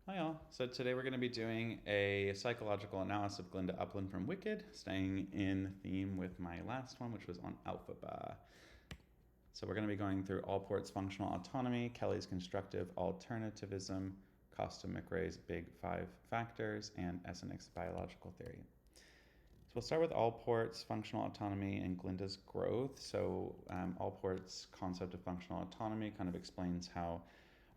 Hi all. So today we're going to be doing a psychological analysis of Glinda Upland from Wicked, staying in theme with my last one, which was on Alphaba. So we're going to be going through Allport's functional autonomy, Kelly's constructive alternativism, Costa McRae's big five factors, and Essenix's biological theory. So we'll start with Allport's functional autonomy and Glinda's growth. So Allport's concept of functional autonomy kind of explains how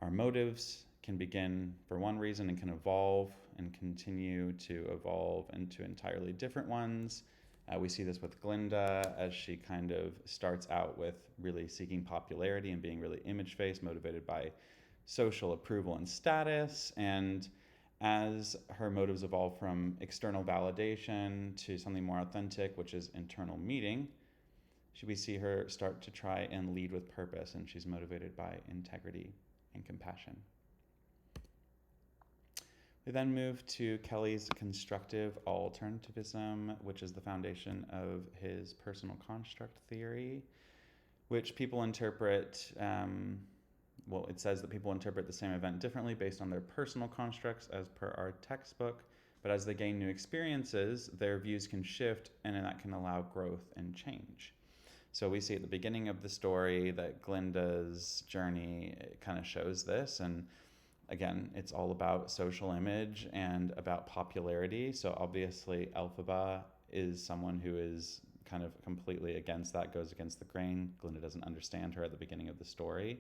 our motives can begin for one reason and can evolve and continue to evolve into entirely different ones. We see this with Glinda as she kind of starts out with really seeking popularity and being really image-based, motivated by social approval and status. And as her motives evolve from external validation to something more authentic, which is internal meaning, we see her start to try and lead with purpose, and she's motivated by integrity and compassion. We then move to Kelly's constructive alternativism, which is the foundation of his personal construct theory, which people interpret, it says that people interpret the same event differently based on their personal constructs as per our textbook, but as they gain new experiences, their views can shift, and that can allow growth and change. So we see at the beginning of the story that Glinda's journey kind of shows this, and again, it's all about social image and about popularity. So obviously, Elphaba is someone who is kind of completely against that, goes against the grain. Glinda doesn't understand her at the beginning of the story.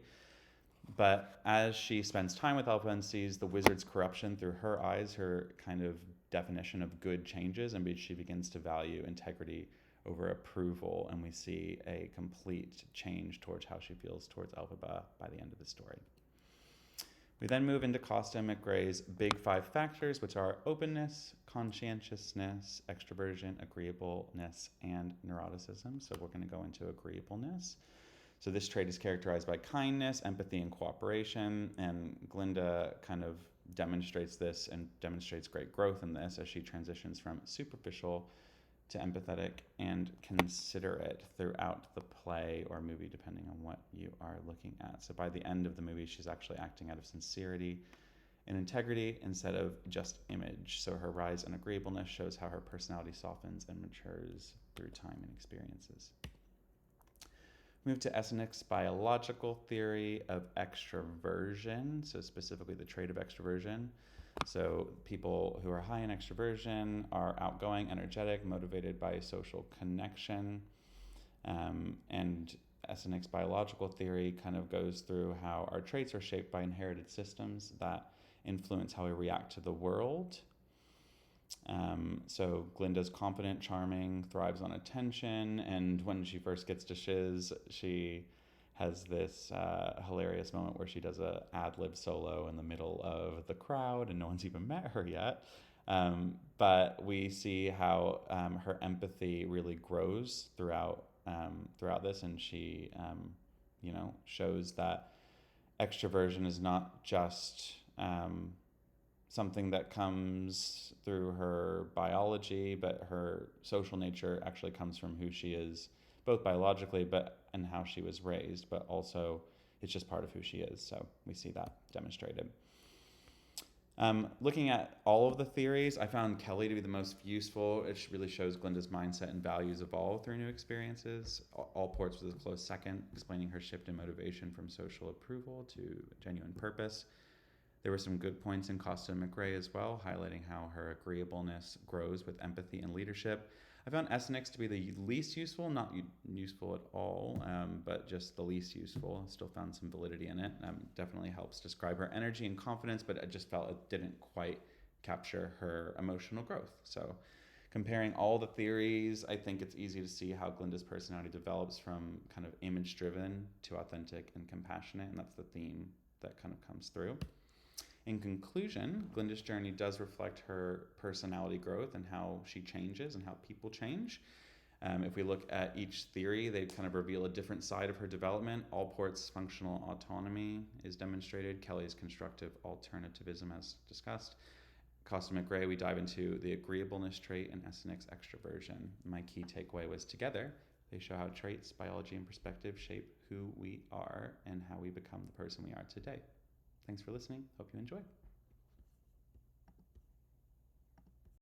But as she spends time with Elphaba and sees the wizard's corruption through her eyes, her kind of definition of good changes, and she begins to value integrity over approval. And we see a complete change towards how she feels towards Elphaba by the end of the story. We then move into Costa McRae's big five factors, which are openness, conscientiousness, extroversion, agreeableness, and neuroticism. So we're going to go into agreeableness. So this trait is characterized by kindness, empathy, and cooperation. And Glinda kind of demonstrates this and demonstrates great growth in this as she transitions from superficial to empathetic and considerate throughout the play or movie, depending on what you are looking at. So by the end of the movie, she's actually acting out of sincerity and integrity instead of just image. So her rise in agreeableness shows how her personality softens and matures through time and experiences. Move to Essenix's biological theory of extroversion, so specifically the trait of extroversion. So people who are high in extroversion are outgoing, energetic, motivated by social connection. And Essenix's biological theory kind of goes through how our traits are shaped by inherited systems that influence how we react to the world. So Glinda's confident, charming, thrives on attention, and when she first gets to Shiz, she has this hilarious moment where she does a ad-lib solo in the middle of the crowd, and no one's even met her yet. But we see how her empathy really grows throughout this, and she, shows that extroversion is not just something that comes through her biology, but her social nature actually comes from who she is, both biologically and how she was raised, but also it's just part of who she is. So we see that demonstrated. Looking at all of the theories, I found Kelly to be the most useful. It really shows Glinda's mindset and values evolve through new experiences. Allport's was a close second, explaining her shift in motivation from social approval to genuine purpose. There were some good points in Costa McRae as well, highlighting how her agreeableness grows with empathy and leadership. I found Essenix to be the least useful, not useful at all, but just the least useful. Still found some validity in it. Definitely helps describe her energy and confidence, but I just felt it didn't quite capture her emotional growth. So comparing all the theories, I think it's easy to see how Glinda's personality develops from kind of image-driven to authentic and compassionate, and that's the theme that kind of comes through. In conclusion, Glinda's journey does reflect her personality growth and how she changes and how people change. If we look at each theory, they kind of reveal a different side of her development. Allport's functional autonomy is demonstrated. Kelly's constructive alternativism, as discussed. Costa McRae, we dive into the agreeableness trait and Essenix extroversion. My key takeaway was together, they show how traits, biology, and perspective shape who we are and how we become the person we are today. Thanks for listening. Hope you enjoy.